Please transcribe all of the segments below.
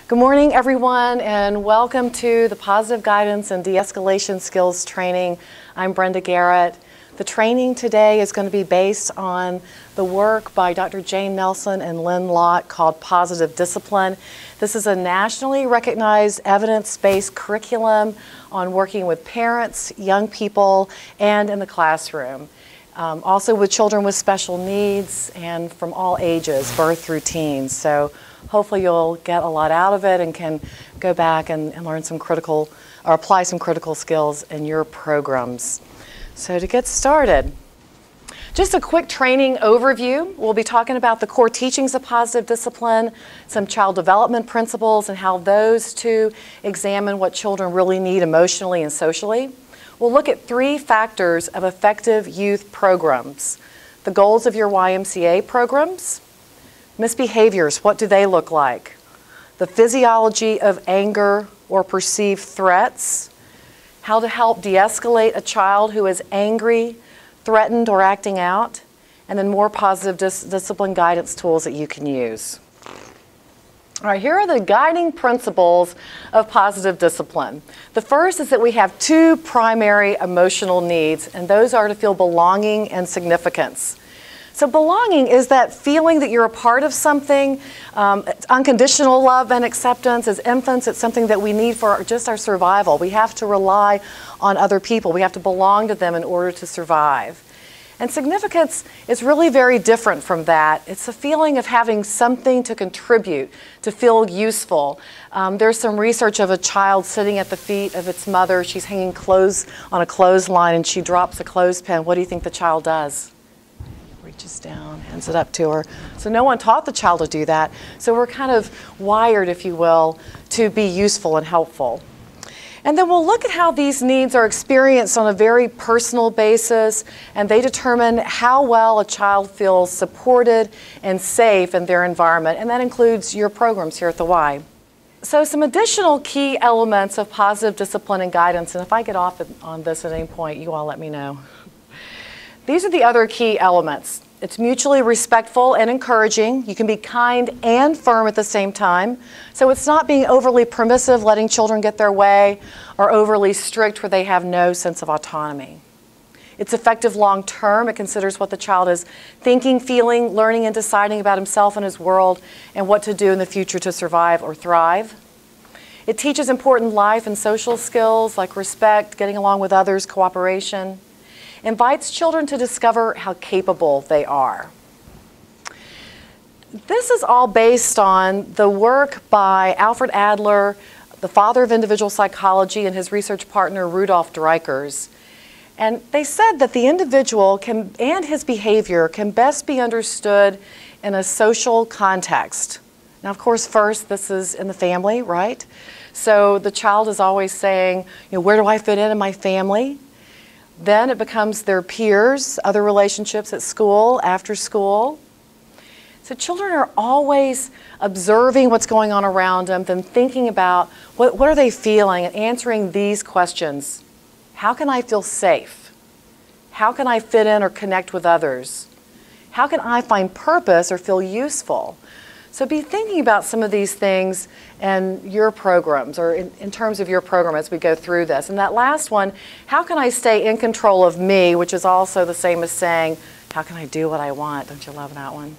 Good morning, everyone, and welcome to the Positive Guidance and De-escalation Skills Training. I'm Brenda Garrett. The training today is going to be based on the work by Dr. Jane Nelson and Lynn Lott called Positive Discipline. This is a nationally recognized evidence-based curriculum on working with parents, young people, and in the classroom. Also with children with special needs and from all ages, birth through teens. So hopefully you'll get a lot out of it and can go back and learn some critical, or apply some critical skills in your programs. So to get started, just a quick training overview. We'll be talking about the core teachings of positive discipline, some child development principles, and how those two examine what children really need emotionally and socially. We'll look at 3 factors of effective youth programs: the goals of your YMCA programs, misbehaviors, what do they look like, the physiology of anger or perceived threats, how to help de-escalate a child who is angry, threatened, or acting out, and then more positive discipline guidance tools that you can use. All right, here are the guiding principles of positive discipline. The first is that we have 2 primary emotional needs, and those are to feel belonging and significance. So belonging is that feeling that you're a part of something. Unconditional love and acceptance. As infants, it's something that we need for just our survival. We have to rely on other people. We have to belong to them in order to survive. And significance is really very different from that. It's a feeling of having something to contribute, to feel useful. There's some research of a child sitting at the feet of its mother. She's hanging clothes on a clothesline and she drops a clothespin. What do you think the child does? Reaches down, hands it up to her. So no one taught the child to do that. So we're kind of wired, if you will, to be useful and helpful. And then we'll look at how these needs are experienced on a very personal basis, and they determine how well a child feels supported and safe in their environment, and that includes your programs here at the Y. So some additional key elements of positive discipline and guidance, and if I get off on this at any point, you all let me know. These are the other key elements. It's mutually respectful and encouraging. You can be kind and firm at the same time. So it's not being overly permissive, letting children get their way, or overly strict where they have no sense of autonomy. It's effective long term. It considers what the child is thinking, feeling, learning, and deciding about himself and his world, and what to do in the future to survive or thrive. It teaches important life and social skills like respect, getting along with others, cooperation. Invites children to discover how capable they are. This is all based on the work by Alfred Adler, the father of individual psychology, and his research partner Rudolf Dreikurs. And they said that the individual and his behavior can best be understood in a social context. Now, of course, first, this is in the family, right? So the child is always saying, where do I fit in my family? Then it becomes their peers, other relationships at school, after school. So children are always observing what's going on around them, then thinking about what are they feeling, and answering these questions. How can I feel safe? How can I fit in or connect with others? How can I find purpose or feel useful? So be thinking about some of these things in your programs, or in terms of your program as we go through this. And that last one, how can I stay in control of me, which is also the same as saying, how can I do what I want? Don't you love that one?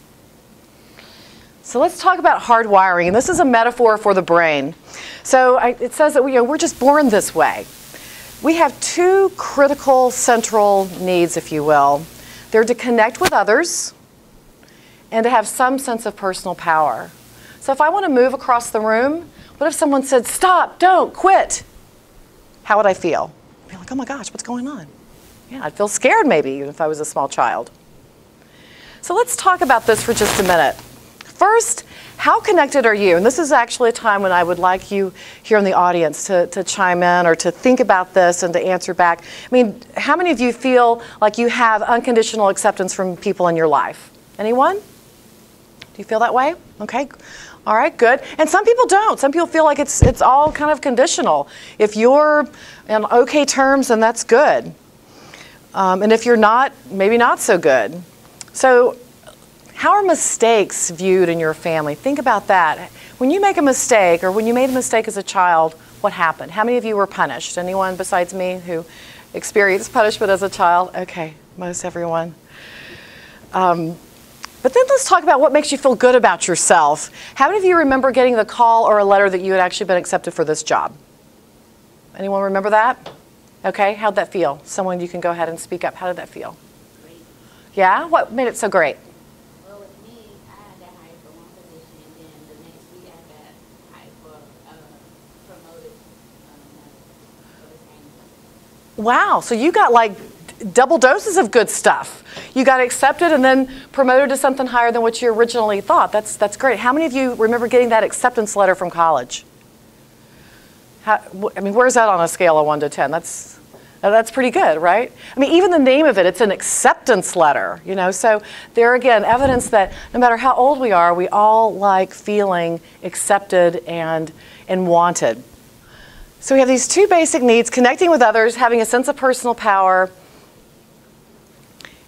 So let's talk about hardwiring. And this is a metaphor for the brain. So it says that we're just born this way. We have 2 critical central needs, if you will. They're to connect with others, and to have some sense of personal power. So if I want to move across the room, what if someone said, stop, don't, quit? How would I feel? I'd be like, oh my gosh, what's going on? Yeah, I'd feel scared maybe, even if I was a small child. So let's talk about this for just a minute. First, how connected are you? And this is actually a time when I would like you here in the audience to chime in or to think about this and to answer back. I mean, how many of you feel like you have unconditional acceptance from people in your life? Anyone? Do you feel that way? Okay. All right, good. And some people don't. Some people feel like it's all kind of conditional. If you're on okay terms, then that's good. And if you're not, maybe not so good. So How are mistakes viewed in your family? Think about that. When you make a mistake, or when you made a mistake as a child, what happened? How many of you were punished? Anyone besides me who experienced punishment as a child? Okay, most everyone. But then let's talk about what makes you feel good about yourself. How many of you remember getting the call or a letter that you had actually been accepted for this job? Anyone remember that? Okay, how'd that feel? Someone, you can go ahead and speak up. How did that feel? Great. Yeah? What made it so great? Well, with me, I had that hired for one position, and then the next week I got hired for promoted for the same place. Wow, so you got like double doses of good stuff. You got accepted and then promoted to something higher than what you originally thought. That's great. How many of you remember getting that acceptance letter from college? I mean, where's that on a scale of 1 to 10? That's pretty good, right? I mean, even the name of it, it's an acceptance letter, you know. So there again, evidence that no matter how old we are, we all like feeling accepted and wanted. So we have these two basic needs: connecting with others, having a sense of personal power.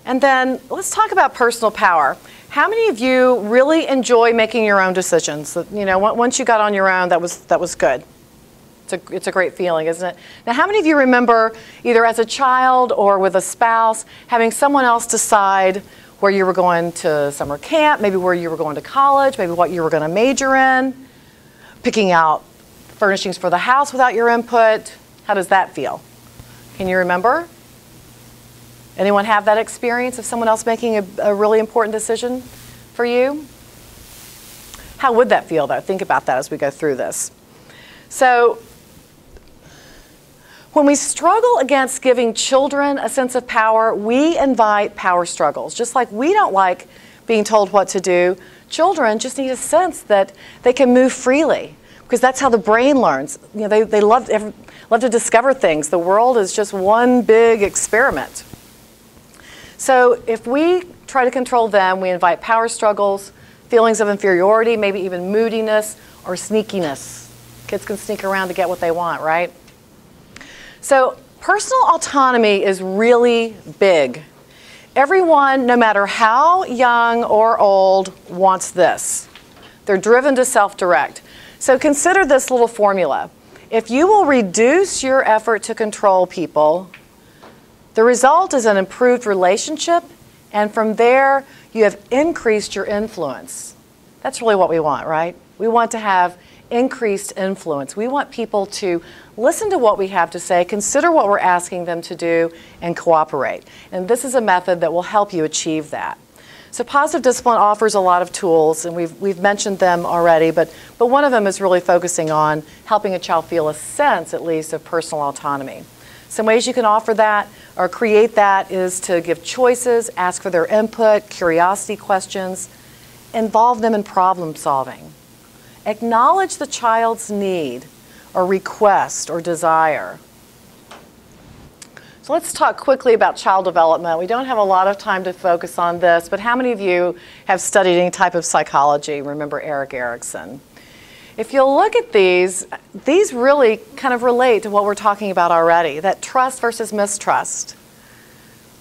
And then let's talk about personal power. How many of you really enjoy making your own decisions? You know, once you got on your own, that was good. It's a great feeling, isn't it? Now, how many of you remember, either as a child or with a spouse, having someone else decide where you were going to summer camp, maybe where you were going to college, maybe what you were going to major in, picking out furnishings for the house without your input? How does that feel? Can you remember? Anyone have that experience of someone else making a really important decision for you? How would that feel, though? Think about that as we go through this. So, when we struggle against giving children a sense of power, we invite power struggles. Just like we don't like being told what to do, children just need a sense that they can move freely, because that's how the brain learns. You know, they love to discover things. The world is just one big experiment. So if we try to control them, we invite power struggles, feelings of inferiority, maybe even moodiness or sneakiness. Kids can sneak around to get what they want, right? So personal autonomy is really big. Everyone, no matter how young or old, wants this. They're driven to self-direct. So consider this little formula. If you will reduce your effort to control people, the result is an improved relationship, and from there, you have increased your influence. That's really what we want, right? We want to have increased influence. We want people to listen to what we have to say, consider what we're asking them to do, and cooperate. And this is a method that will help you achieve that. So positive discipline offers a lot of tools, and we've mentioned them already, but one of them is really focusing on helping a child feel a sense, at least, of personal autonomy. Some ways you can offer that or create that is to give choices, ask for their input, curiosity questions, involve them in problem solving. Acknowledge the child's need or request or desire. So let's talk quickly about child development. We don't have a lot of time to focus on this, but how many of you have studied any type of psychology? Remember Erik Erikson? If you'll look at these really kind of relate to what we're talking about already, that trust versus mistrust,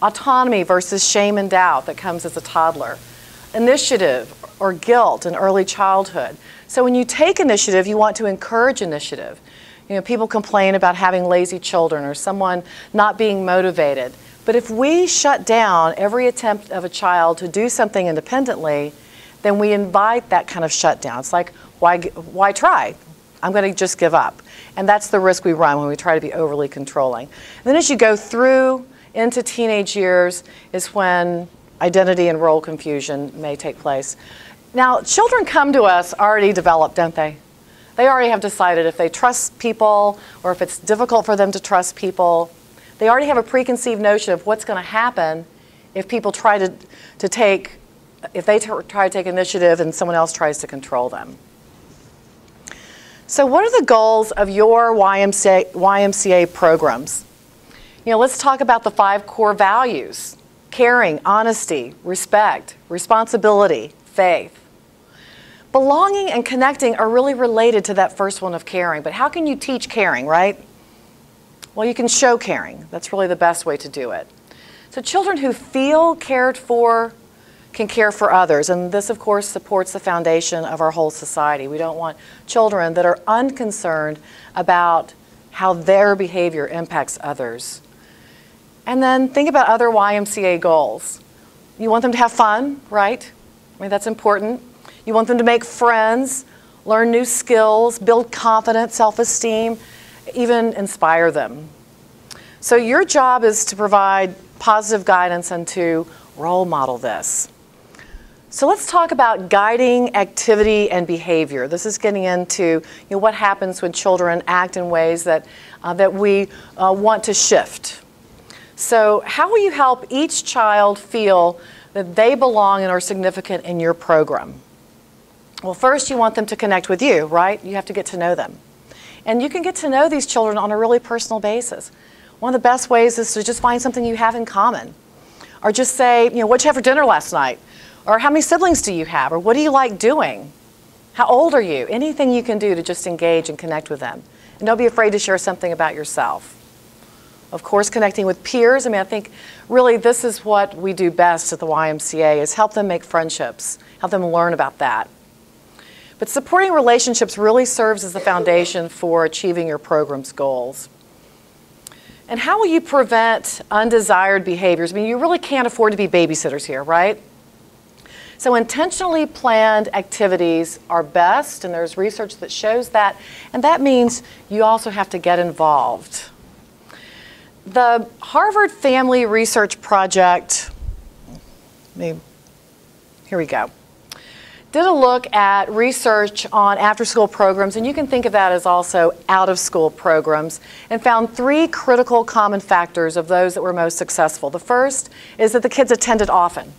autonomy versus shame and doubt that comes as a toddler, initiative or guilt in early childhood. So when you take initiative, you want to encourage initiative. You know, people complain about having lazy children or someone not being motivated. But if we shut down every attempt of a child to do something independently, then we invite that kind of shutdown. It's like, why try? I'm going to just give up. And that's the risk we run when we try to be overly controlling. And then as you go through into teenage years is when identity and role confusion may take place. Now, children come to us already developed, don't they? They already have decided if they trust people or if it's difficult for them to trust people. They already have a preconceived notion of what's going to happen if people try to take initiative and someone else tries to control them. So what are the goals of your YMCA programs? You know, let's talk about the 5 core values: caring, honesty, respect, responsibility, faith. Belonging and connecting are really related to that first one of caring, but how can you teach caring, right? Well, you can show caring. That's really the best way to do it. So children who feel cared for can care for others. And this, of course, supports the foundation of our whole society. We don't want children that are unconcerned about how their behavior impacts others. And then think about other YMCA goals. You want them to have fun, right? I mean, that's important. You want them to make friends, learn new skills, build confidence, self-esteem, even inspire them. So your job is to provide positive guidance and to role model this. So let's talk about guiding activity and behavior. This is getting into what happens when children act in ways that we want to shift. So how will you help each child feel that they belong and are significant in your program? Well, first you want them to connect with you, right? You have to get to know them. And you can get to know these children on a really personal basis. One of the best ways is to just find something you have in common. Or just say, what'd you have for dinner last night? Or how many siblings do you have? Or what do you like doing? How old are you? Anything you can do to just engage and connect with them. And don't be afraid to share something about yourself. Of course, connecting with peers. I think really this is what we do best at the YMCA, is help them make friendships, help them learn about that. But supporting relationships really serves as the foundation for achieving your program's goals. And how will you prevent undesired behaviors? You really can't afford to be babysitters here, right? So intentionally planned activities are best, and there's research that shows that, and that means you also have to get involved. The Harvard Family Research Project, here we go, did a look at research on after-school programs, and you can think of that as also out-of-school programs, and found 3 critical common factors of those that were most successful. The first is that the kids attended often,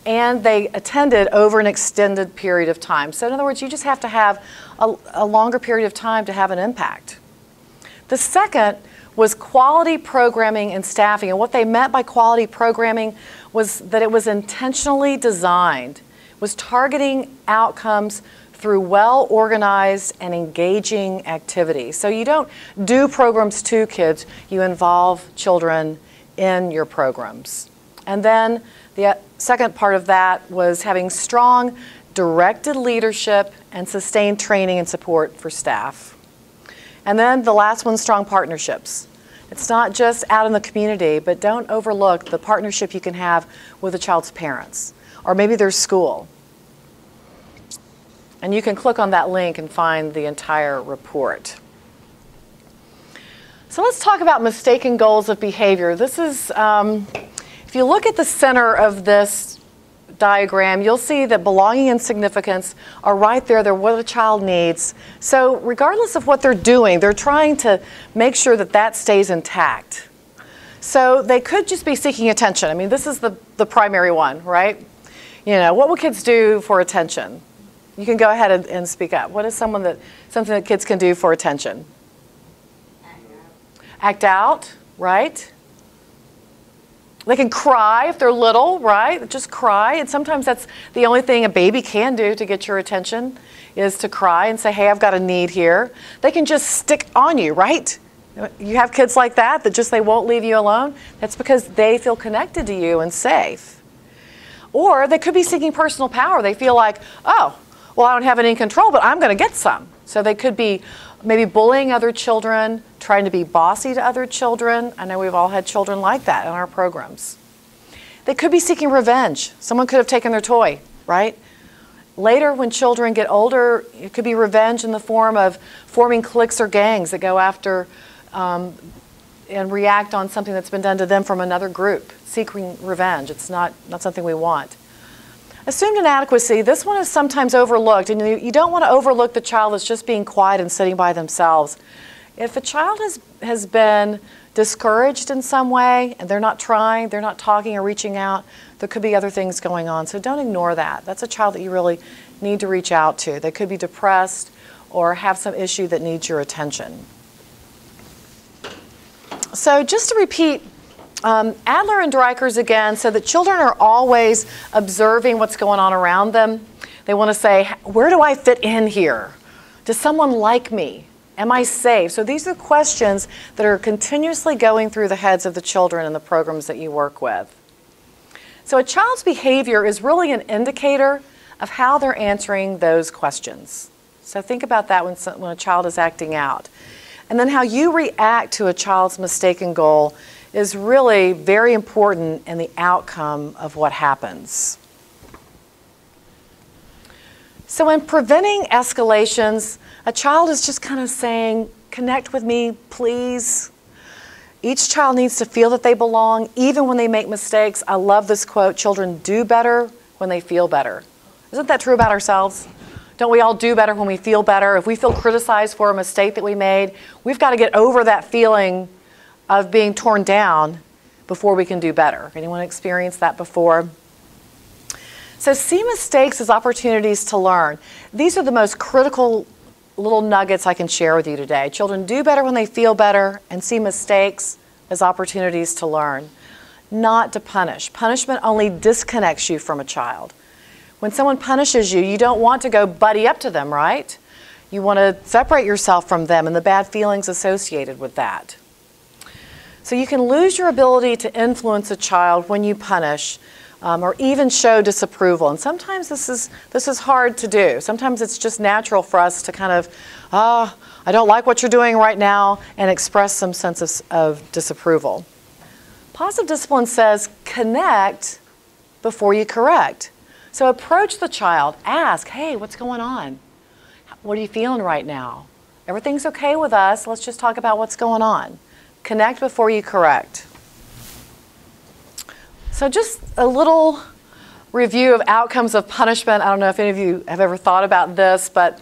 and they attended over an extended period of time. So in other words, you just have to have a longer period of time to have an impact. The second was quality programming and staffing, and what they meant by quality programming was that it was intentionally designed, was targeting outcomes through well-organized and engaging activities. So you don't do programs to kids, you involve children in your programs. And then the second part of that was having strong, directed leadership and sustained training and support for staff. And then the last one, strong partnerships. It's not just out in the community, but don't overlook the partnership you can have with a child's parents, or maybe their school. And you can click on that link and find the entire report. So let's talk about mistaken goals of behavior. This is, if you look at the center of this diagram, you'll see that belonging and significance are right there. They're what a child needs. So regardless of what they're doing, they're trying to make sure that that stays intact. So they could just be seeking attention. This is the primary one, right? What will kids do for attention? You can go ahead and speak up. What is something that kids can do for attention? Act out, right? They can cry if they're little, right? Just cry. And sometimes that's the only thing a baby can do to get your attention, is to cry and say, hey, I've got a need here. They can just stick on you, right? You have kids like that they won't leave you alone. That's because they feel connected to you and safe. Or they could be seeking personal power. They feel like, oh, well, I don't have any control, but I'm going to get some. So they could be maybe bullying other children, trying to be bossy to other children. I know we've all had children like that in our programs. They could be seeking revenge. Someone could have taken their toy, right? Later, when children get older, it could be revenge in the form of forming cliques or gangs that go after and react on something that's been done to them from another group, seeking revenge. It's not something we want. Assumed inadequacy, this one is sometimes overlooked, and you don't want to overlook the child that's just being quiet and sitting by themselves. If a child has been discouraged in some way, and they're not trying, they're not talking or reaching out, there could be other things going on. So don't ignore that. That's a child that you really need to reach out to. They could be depressed or have some issue that needs your attention. So just to repeat, Adler and Dreikers again said that children are always observing what's going on around them. They want to say, where do I fit in here? Does someone like me? Am I safe? So these are questions that are continuously going through the heads of the children in the programs that you work with. So a child's behavior is really an indicator of how they're answering those questions. So think about that when a child is acting out. And then how you react to a child's mistaken goal is really very important in the outcome of what happens. So in preventing escalations, a child is just kind of saying, connect with me, please. Each child needs to feel that they belong, even when they make mistakes. I love this quote, children do better when they feel better. Isn't that true about ourselves? Don't we all do better when we feel better? If we feel criticized for a mistake that we made, we've got to get over that feeling of being torn down before we can do better. Anyone experienced that before? So see mistakes as opportunities to learn. These are the most critical little nuggets I can share with you today. Children do better when they feel better and see mistakes as opportunities to learn, not to punish. Punishment only disconnects you from a child. When someone punishes you, you don't want to go buddy up to them, right? You want to separate yourself from them and the bad feelings associated with that. So you can lose your ability to influence a child when you punish or even show disapproval. And sometimes this is hard to do. Sometimes it's just natural for us to kind of, I don't like what you're doing right now, and express some sense of disapproval. Positive discipline says connect before you correct. So approach the child, ask, hey, what's going on? What are you feeling right now? Everything's okay with us, let's just talk about what's going on. Connect before you correct. So just a little review of outcomes of punishment. I don't know if any of you have ever thought about this, but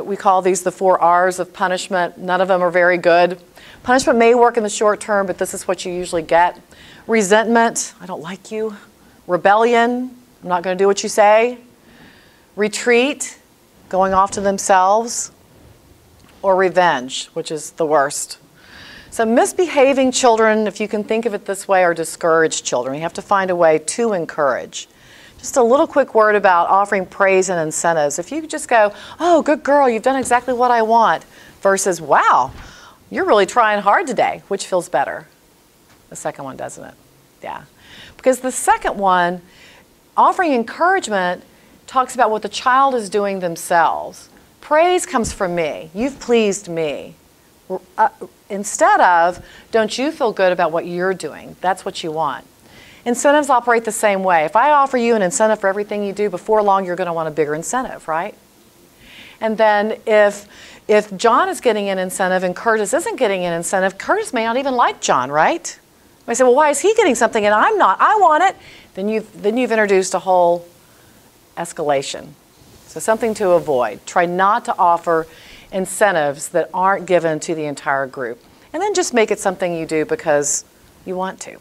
we call these the 4 R's of punishment. None of them are very good. Punishment may work in the short term, but this is what you usually get. Resentment, I don't like you. Rebellion, I'm not going to do what you say. Retreat, going off to themselves. Or revenge, which is the worst. So misbehaving children, if you can think of it this way, are discouraged children. You have to find a way to encourage. Just a little quick word about offering praise and incentives. If you just go, oh, good girl, you've done exactly what I want, versus, wow, you're really trying hard today, which feels better? The second one, doesn't it? Yeah. Because the second one, offering encouragement, talks about what the child is doing themselves. Praise comes from me. You've pleased me. Instead of, don't you feel good about what you're doing? That's what you want. Incentives operate the same way. If I offer you an incentive for everything you do, before long you're going to want a bigger incentive, right? And then if John is getting an incentive and Curtis isn't getting an incentive, Curtis may not even like John, right? I say, well, why is he getting something and I'm not? I want it. Then you've introduced a whole escalation. So something to avoid. Try not to offer incentives that aren't given to the entire group. And then just make it something you do because you want to.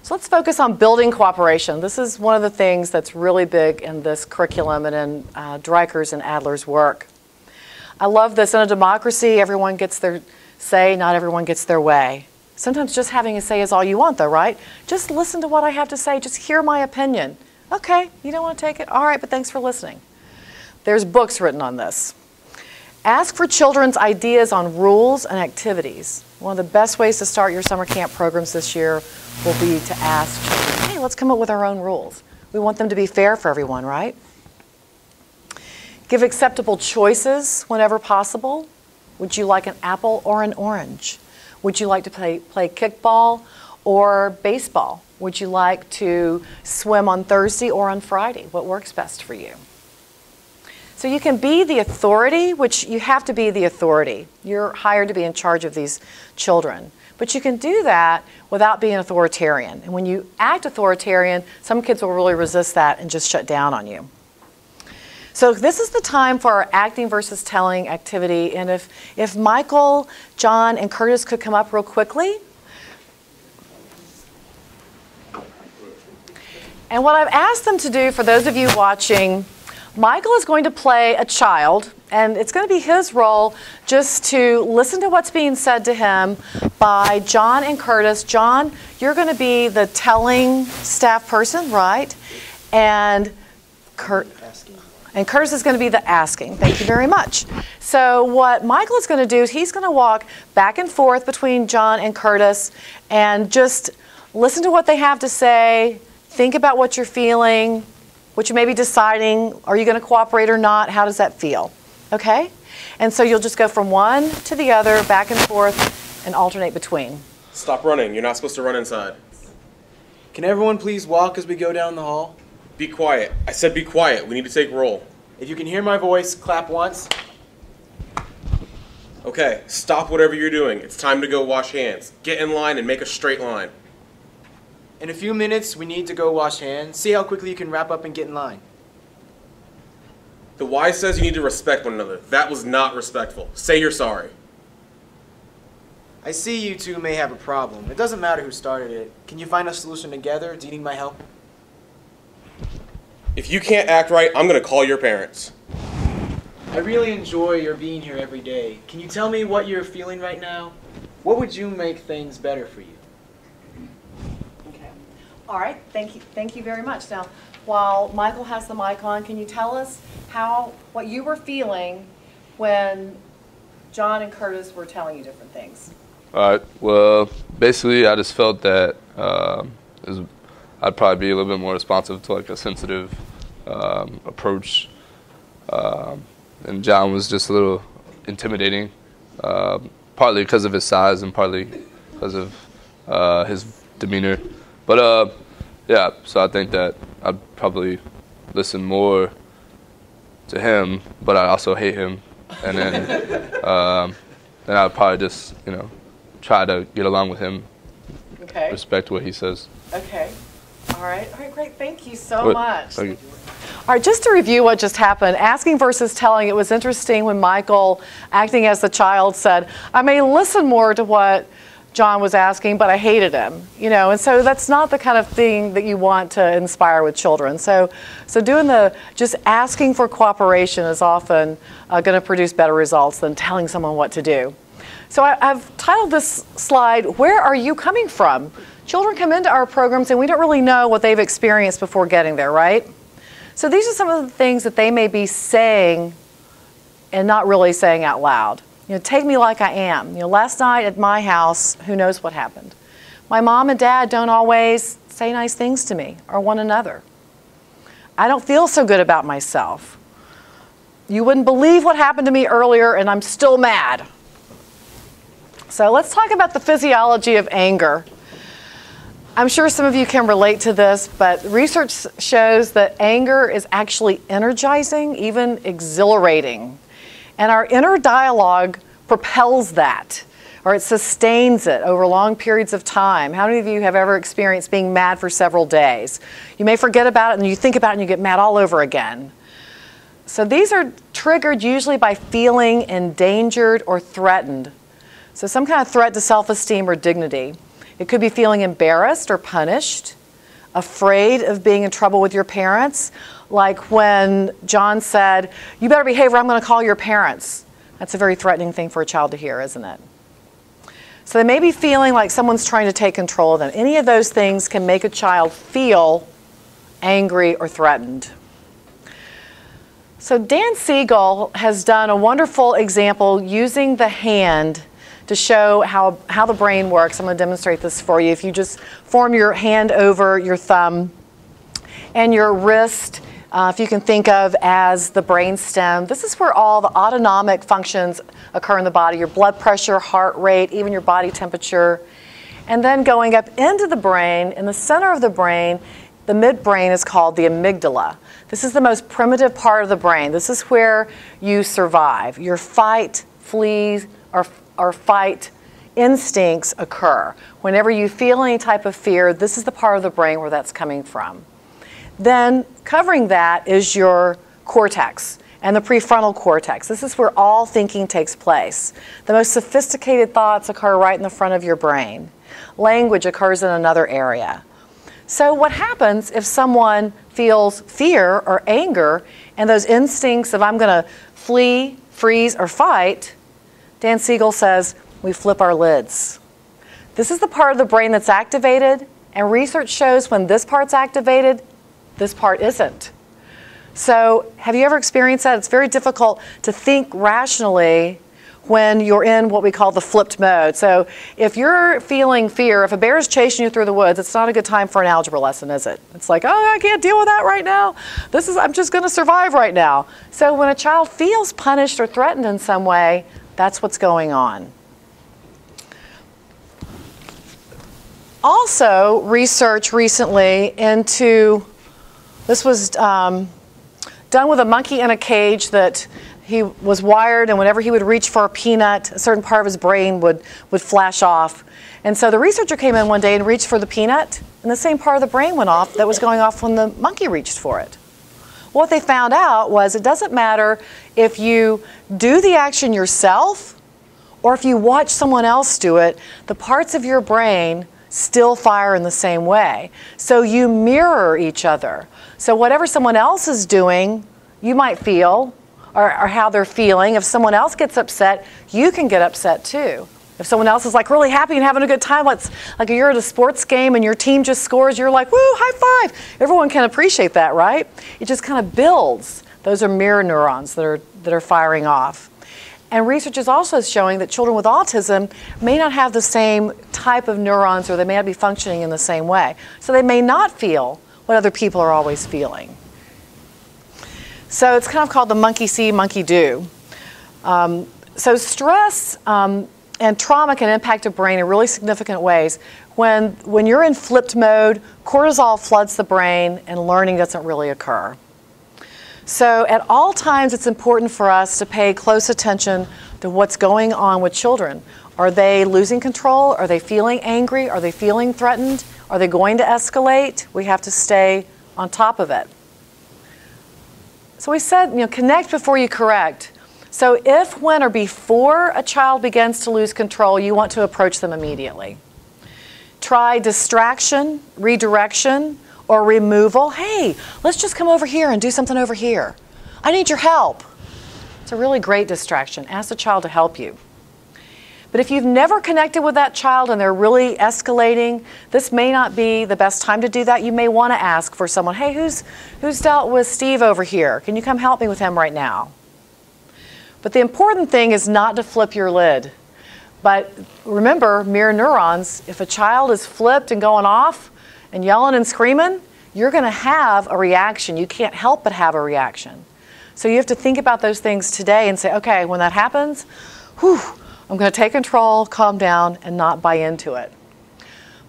So let's focus on building cooperation. This is one of the things that's really big in this curriculum and in Dreiker's and Adler's work. I love this. In a democracy, everyone gets their say, not everyone gets their way. Sometimes just having a say is all you want though, right? Just listen to what I have to say. Just hear my opinion. Okay, you don't want to take it? All right, but thanks for listening. There's books written on this. Ask for children's ideas on rules and activities. One of the best ways to start your summer camp programs this year will be to ask children, hey, let's come up with our own rules. We want them to be fair for everyone, right? Give acceptable choices whenever possible. Would you like an apple or an orange? Would you like to play kickball or baseball? Would you like to swim on Thursday or on Friday? What works best for you? So you can be the authority, which you have to be the authority. You're hired to be in charge of these children. But you can do that without being authoritarian. And when you act authoritarian, some kids will really resist that and just shut down on you. So this is the time for our acting versus telling activity. And if Michael, John, and Curtis could come up real quickly. And what I've asked them to do, for those of you watching, Michael is going to play a child, and it's going to be his role just to listen to what's being said to him by John and Curtis. John, you're going to be the telling staff person, right? And Curtis is going to be the asking. Thank you very much. So what Michael is going to do is he's going to walk back and forth between John and Curtis and just listen to what they have to say, think about what you're feeling, what you may be deciding, are you going to cooperate or not? How does that feel? Okay? And so you'll just go from one to the other, back and forth, and alternate between. Stop running. You're not supposed to run inside. Can everyone please walk as we go down the hall? Be quiet. I said be quiet. We need to take roll. If you can hear my voice, clap once. Okay, stop whatever you're doing. It's time to go wash hands. Get in line and make a straight line. In a few minutes, we need to go wash hands. See how quickly you can wrap up and get in line. The Y says you need to respect one another. That was not respectful. Say you're sorry. I see you two may have a problem. It doesn't matter who started it. Can you find a solution together? Do you need my help? If you can't act right, I'm going to call your parents. I really enjoy your being here every day. Can you tell me what you're feeling right now? What would you make things better for you? Okay. All right. Thank you very much. Now, while Michael has the mic on, can you tell us what you were feeling when John and Curtis were telling you different things? All right. Well, basically, I just felt that I'd probably be a little bit more responsive to like a sensitive approach, and John was just a little intimidating, partly because of his size and partly because of his demeanor. But yeah, so I think that I'd probably listen more to him, but I also hate him, and then I'd probably just try to get along with him, Okay. respect what he says. Okay. All right, great. Thank you so much. Thank you. All right, just to review what just happened, asking versus telling, it was interesting when Michael, acting as the child, said, I may listen more to what John was asking, but I hated him, and so that's not the kind of thing that you want to inspire with children. So doing just asking for cooperation is often going to produce better results than telling someone what to do. So I've titled this slide, Where Are You Coming From? Children come into our programs and we don't really know what they've experienced before getting there, right? So these are some of the things that they may be saying and not really saying out loud. Take me like I am. Last night at my house, who knows what happened? My mom and dad don't always say nice things to me or one another. I don't feel so good about myself. You wouldn't believe what happened to me earlier and I'm still mad. So let's talk about the physiology of anger. I'm sure some of you can relate to this, but research shows that anger is actually energizing, even exhilarating. And our inner dialogue propels that, or it sustains it over long periods of time. How many of you have ever experienced being mad for several days? You may forget about it and you think about it and you get mad all over again. So these are triggered usually by feeling endangered or threatened. So some kind of threat to self-esteem or dignity. It could be feeling embarrassed or punished, afraid of being in trouble with your parents, like when John said, you better behave or I'm going to call your parents. That's a very threatening thing for a child to hear, isn't it? So they may be feeling like someone's trying to take control of them. Any of those things can make a child feel angry or threatened. So Dan Siegel has done a wonderful example using the hand to show how the brain works. I'm going to demonstrate this for you. If you just form your hand over your thumb and your wrist, if you can think of as the brain stem, this is where all the autonomic functions occur in the body, your blood pressure, heart rate, even your body temperature. And then going up into the brain, in the center of the brain, the midbrain is called the amygdala. This is the most primitive part of the brain. This is where you survive. Your fight, flee, or fight instincts occur. Whenever you feel any type of fear, this is the part of the brain where that's coming from. Then covering that is your cortex and the prefrontal cortex. This is where all thinking takes place. The most sophisticated thoughts occur right in the front of your brain. Language occurs in another area. So what happens if someone feels fear or anger and those instincts of I'm going to flee, freeze, or fight, Dan Siegel says, we flip our lids. This is the part of the brain that's activated, and research shows when this part's activated, this part isn't. So have you ever experienced that? It's very difficult to think rationally when you're in what we call the flipped mode. So if you're feeling fear, if a bear is chasing you through the woods, it's not a good time for an algebra lesson, is it? It's like, oh, I can't deal with that right now. I'm just going to survive right now. So when a child feels punished or threatened in some way, that's what's going on. Also, research recently into, this was done with a monkey in a cage that he was wired, and whenever he would reach for a peanut, a certain part of his brain would flash off. And so the researcher came in one day and reached for the peanut, and the same part of the brain went off that was going off when the monkey reached for it. What they found out was it doesn't matter if you do the action yourself or if you watch someone else do it, the parts of your brain still fire in the same way. So you mirror each other. So whatever someone else is doing, you might feel, or how they're feeling. If someone else gets upset, you can get upset too. If someone else is like really happy and having a good time, like you're at a sports game and your team just scores, you're like, woo, high five. Everyone can appreciate that, right? It just kind of builds. Those are mirror neurons that are firing off. And research is also showing that children with autism may not have the same type of neurons, or they may not be functioning in the same way. So they may not feel what other people are always feeling. So it's kind of called the monkey see, monkey do. So stress and trauma can impact a brain in really significant ways. When you're in flipped mode, cortisol floods the brain and learning doesn't really occur. So at all times, it's important for us to pay close attention to what's going on with children. Are they losing control? Are they feeling angry? Are they feeling threatened? Are they going to escalate? We have to stay on top of it. So we said, connect before you correct. So if, when, or before a child begins to lose control, you want to approach them immediately. Try distraction, redirection, or removal. Hey, let's just come over here and do something over here. I need your help. It's a really great distraction. Ask the child to help you. But if you've never connected with that child and they're really escalating, this may not be the best time to do that. You may want to ask for someone, hey, who's dealt with Steve over here? Can you come help me with him right now? But the important thing is not to flip your lid. But remember, mirror neurons, if a child is flipped and going off and yelling and screaming, you're going to have a reaction. You can't help but have a reaction. So you have to think about those things today and say, okay, when that happens, whew, I'm going to take control, calm down, and not buy into it.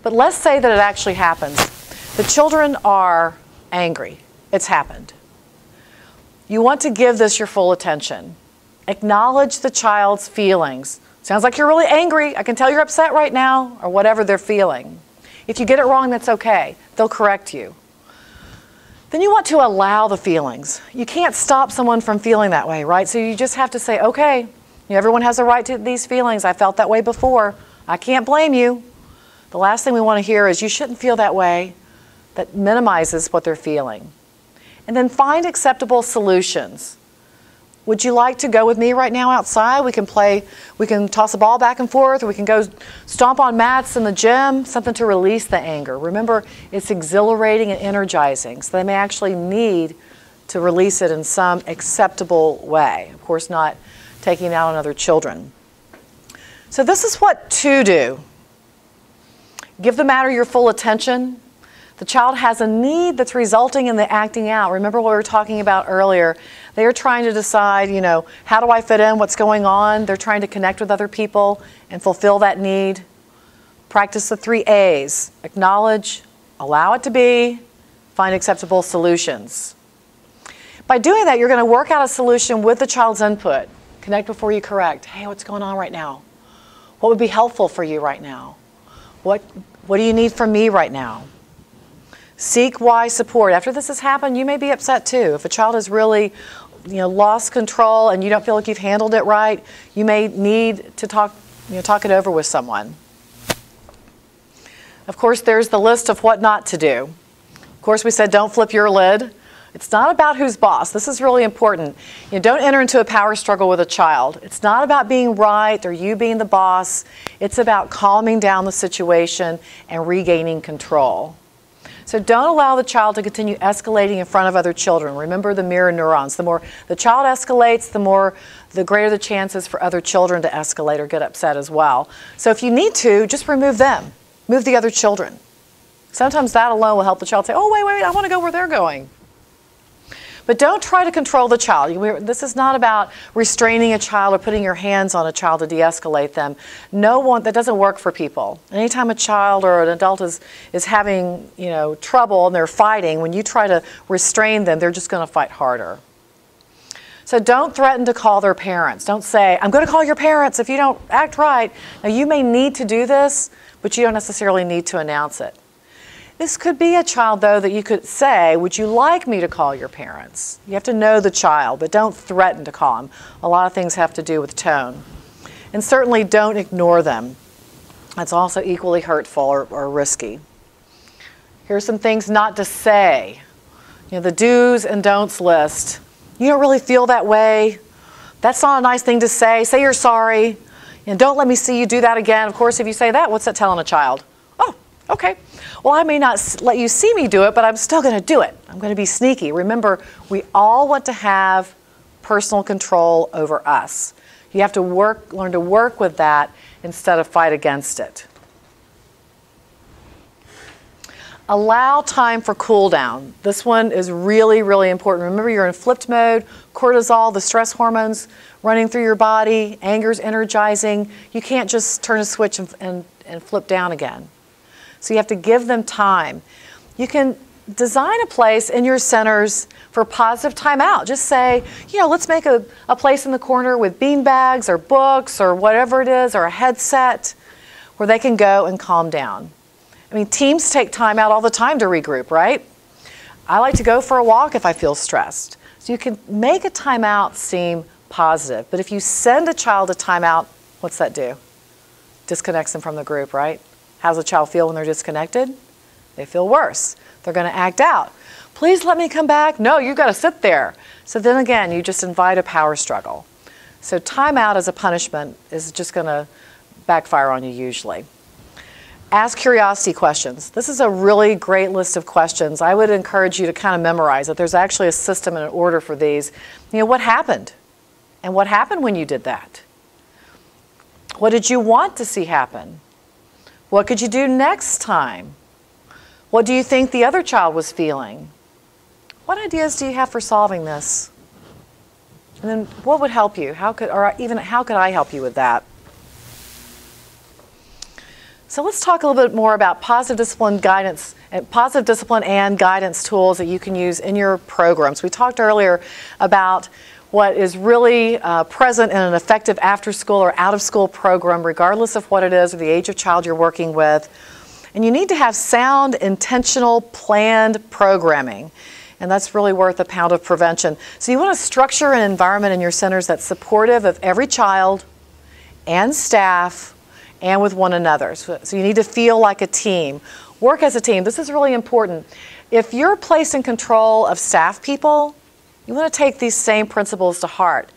But let's say that it actually happens. The children are angry. It's happened. You want to give this your full attention. Acknowledge the child's feelings. Sounds like you're really angry. I can tell you're upset right now, or whatever they're feeling. If you get it wrong, that's okay. They'll correct you. Then you want to allow the feelings. You can't stop someone from feeling that way, right? So you just have to say, okay, everyone has a right to these feelings. I felt that way before. I can't blame you. The last thing we want to hear is you shouldn't feel that way. That minimizes what they're feeling. And then find acceptable solutions. Would you like to go with me right now outside? We can toss a ball back and forth, or we can go stomp on mats in the gym, something to release the anger. Remember, it's exhilarating and energizing, so they may actually need to release it in some acceptable way. Of course, not taking it out on other children. So this is what to do. Give the matter your full attention. The child has a need that's resulting in the acting out. Remember what we were talking about earlier. They are trying to decide, how do I fit in, what's going on? They're trying to connect with other people and fulfill that need. Practice the 3 A's. Acknowledge, allow it to be, find acceptable solutions. By doing that, you're going to work out a solution with the child's input. Connect before you correct. Hey, what's going on right now? What would be helpful for you right now? What do you need from me right now? Seek wise support. After this has happened, you may be upset too. If a child has really lost control and you don't feel like you've handled it right, you may need to talk it over with someone. Of course, there's the list of what not to do. Of course, we said don't flip your lid. It's not about who's boss. This is really important. Don't enter into a power struggle with a child. It's not about being right or you being the boss. It's about calming down the situation and regaining control. So don't allow the child to continue escalating in front of other children. Remember the mirror neurons. The more the child escalates, the greater the chances for other children to escalate or get upset as well. So if you need to, just remove them. Move the other children. Sometimes that alone will help the child say, oh, wait, I want to go where they're going. But don't try to control the child. This is not about restraining a child or putting your hands on a child to de-escalate them. That doesn't work for people. Anytime a child or an adult is having trouble and they're fighting, when you try to restrain them, they're just going to fight harder. So don't threaten to call their parents. Don't say, I'm going to call your parents if you don't act right. Now you may need to do this, but you don't necessarily need to announce it. This could be a child, though, that you could say, would you like me to call your parents? You have to know the child, but don't threaten to call them. A lot of things have to do with tone. And certainly don't ignore them. That's also equally hurtful or risky. Here's some things not to say. The do's and don'ts list. You don't really feel that way. That's not a nice thing to say. Say you're sorry. Don't let me see you do that again. Of course, if you say that, what's that telling a child? Oh, okay. Well, I may not let you see me do it, but I'm still going to do it. I'm going to be sneaky. Remember, we all want to have personal control over us. You have to learn to work with that instead of fight against it. Allow time for cool down. This one is really, really important. Remember, you're in flipped mode, cortisol, the stress hormones running through your body, anger's energizing. You can't just turn a switch and flip down again. So you have to give them time. You can design a place in your centers for positive time out. Just say, let's make a place in the corner with bean bags or books or whatever it is, or a headset where they can go and calm down. I mean, teams take time out all the time to regroup, right? I like to go for a walk if I feel stressed. So you can make a timeout seem positive. But if you send a child a timeout, what's that do? Disconnects them from the group, right? How does a child feel when they're disconnected? They feel worse. They're going to act out. Please let me come back. No, you've got to sit there. So then again, you just invite a power struggle. So timeout as a punishment is just going to backfire on you usually. Ask curiosity questions. This is a really great list of questions. I would encourage you to kind of memorize it. There's actually a system and an order for these. What happened? And what happened when you did that? What did you want to see happen? What could you do next time? What do you think the other child was feeling? What ideas do you have for solving this? And then what would help you? How could I help you with that? So let's talk a little bit more about positive discipline and guidance tools that you can use in your programs. We talked earlier about what is really present in an effective after-school or out-of-school program, regardless of what it is or the age of child you're working with. And you need to have sound, intentional, planned programming. And that's really worth a pound of prevention. So you want to structure an environment in your centers that's supportive of every child and staff and with one another. So you need to feel like a team. Work as a team. This is really important. If you're placed in control of staff people, you want to take these same principles to heart.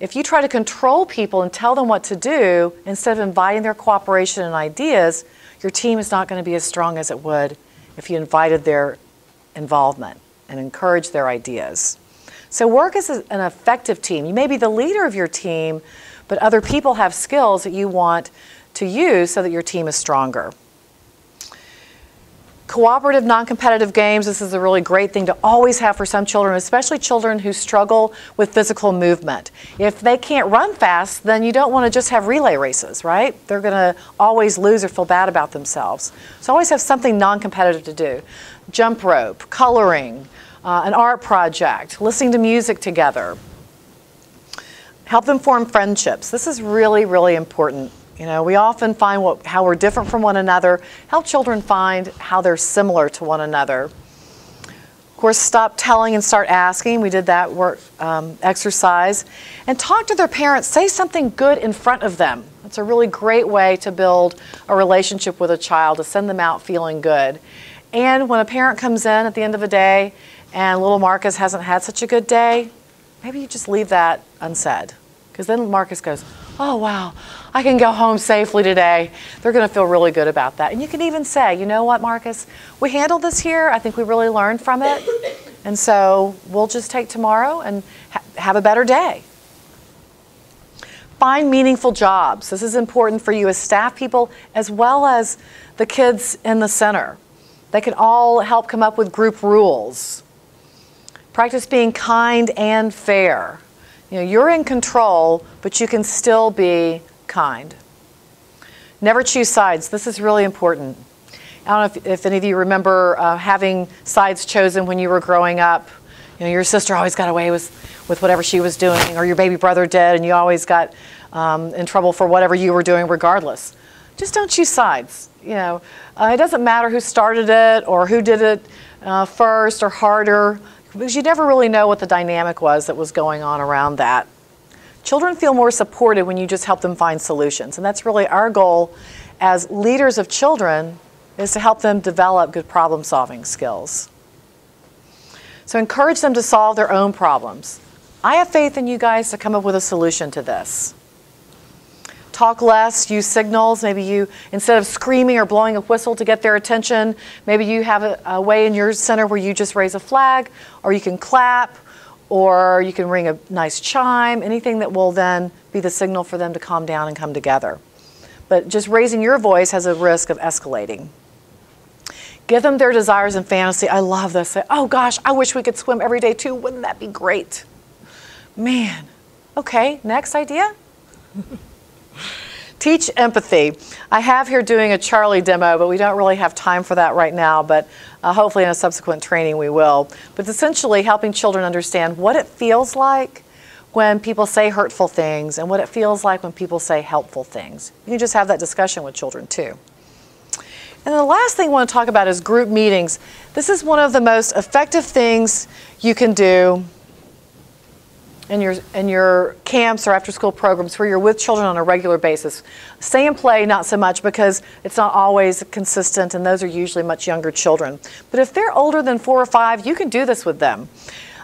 If you try to control people and tell them what to do, instead of inviting their cooperation and ideas, your team is not going to be as strong as it would if you invited their involvement and encouraged their ideas. So work as an effective team. You may be the leader of your team, but other people have skills that you want to use so that your team is stronger. Cooperative, non-competitive games, this is a really great thing to always have for some children, especially children who struggle with physical movement. If they can't run fast, then you don't want to just have relay races, right? They're going to always lose or feel bad about themselves. So always have something non-competitive to do. Jump rope, coloring, an art project, listening to music together. Help them form friendships. This is really, really important. We often find how we're different from one another. Help children find how they're similar to one another. Of course, stop telling and start asking. We did that work exercise. And talk to their parents. Say something good in front of them. That's a really great way to build a relationship with a child, to send them out feeling good. And when a parent comes in at the end of a day and little Marcus hasn't had such a good day, maybe you just leave that unsaid. Because then Marcus goes, oh wow, I can go home safely today. They're going to feel really good about that. And you can even say, you know what, Marcus, we handled this here. I think we really learned from it. And so we'll just take tomorrow and have a better day. Find meaningful jobs. This is important for you as staff people as well as the kids in the center. They can all help come up with group rules. Practice being kind and fair. You know, you're in control, but you can still be kind. Never choose sides. This is really important. I don't know if any of you remember having sides chosen when you were growing up. You know, your sister always got away with whatever she was doing, or your baby brother did, and you always got in trouble for whatever you were doing regardless. Just don't choose sides. You know, it doesn't matter who started it or who did it first or harder, because you never really know what the dynamic was that was going on around that. Children feel more supported when you just help them find solutions, and that's really our goal as leaders of children, is to help them develop good problem-solving skills. So encourage them to solve their own problems. I have faith in you guys to come up with a solution to this. Talk less, use signals. Maybe you, instead of screaming or blowing a whistle to get their attention, maybe you have a way in your center where you just raise a flag, or you can clap, or you can ring a nice chime, anything that will then be the signal for them to calm down and come together. But just raising your voice has a risk of escalating. Give them their desires and fantasy. I love this. Say, oh gosh, I wish we could swim every day too. Wouldn't that be great? Man. Okay, next idea. Teach empathy. I have here doing a Charlie demo, but we don't really have time for that right now, but hopefully in a subsequent training we will. But it's essentially helping children understand what it feels like when people say hurtful things and what it feels like when people say helpful things. You can just have that discussion with children too. And the last thing I want to talk about is group meetings. This is one of the most effective things you can do in your camps or after-school programs where you're with children on a regular basis. Stay and play, not so much, because it's not always consistent, and those are usually much younger children. But if they're older than 4 or 5, you can do this with them.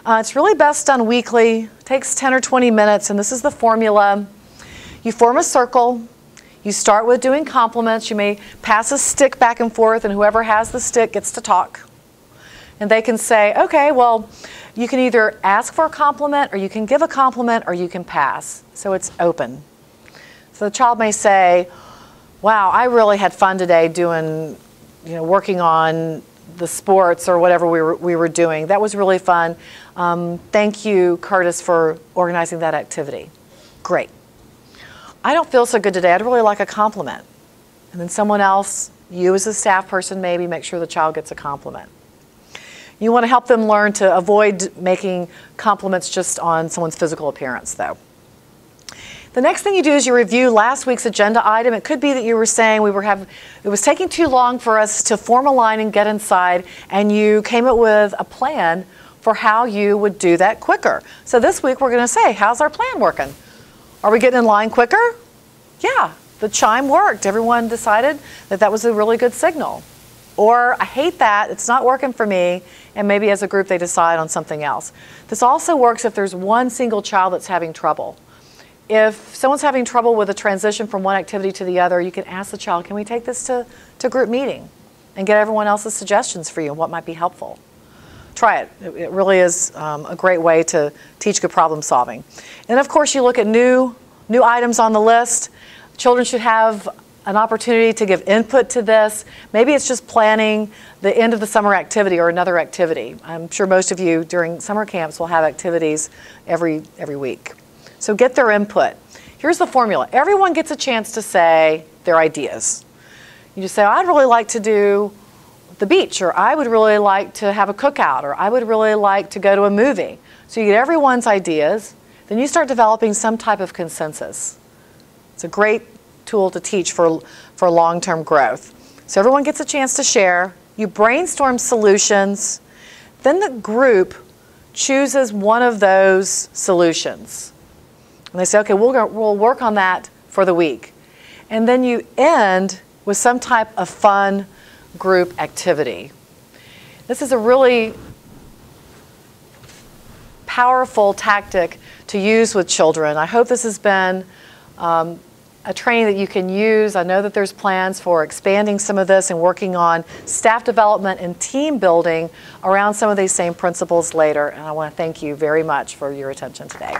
It's really best done weekly. It takes 10 or 20 minutes, and this is the formula. You form a circle. You start with doing compliments. You may pass a stick back and forth, and whoever has the stick gets to talk. And they can say, okay, well, you can either ask for a compliment, or you can give a compliment, or you can pass. So it's open. So the child may say, wow, I really had fun today doing, working on the sports or whatever we were doing. That was really fun. Thank you, Curtis, for organizing that activity. Great. I don't feel so good today. I'd really like a compliment. And then someone else, you as a staff person, maybe make sure the child gets a compliment. You want to help them learn to avoid making compliments just on someone's physical appearance, though. The next thing you do is you review last week's agenda item. It could be that you were saying it was taking too long for us to form a line and get inside, and you came up with a plan for how you would do that quicker. So this week we're going to say, how's our plan working? Are we getting in line quicker? Yeah, the chime worked. Everyone decided that that was a really good signal. Or, I hate that, it's not working for me, and maybe as a group they decide on something else. This also works if there's one single child that's having trouble. If someone's having trouble with a transition from one activity to the other, you can ask the child, can we take this to group meeting and get everyone else's suggestions for you and what might be helpful? Try it. It really is a great way to teach good problem solving. And of course, you look at new items on the list. Children should have an opportunity to give input to this. Maybe it's just planning the end of the summer activity or another activity. I'm sure most of you during summer camps will have activities every week. So get their input. Here's the formula. Everyone gets a chance to say their ideas. You just say, I'd really like to do the beach, or I would really like to have a cookout, or I would really like to go to a movie. So you get everyone's ideas, then you start developing some type of consensus. It's a great tool to teach for long-term growth. So everyone gets a chance to share. You brainstorm solutions. Then the group chooses one of those solutions. And they say, okay, we'll work on that for the week. And then you end with some type of fun group activity. This is a really powerful tactic to use with children. I hope this has been a training that you can use. I know that there's plans for expanding some of this and working on staff development and team building around some of these same principles later. And I want to thank you very much for your attention today.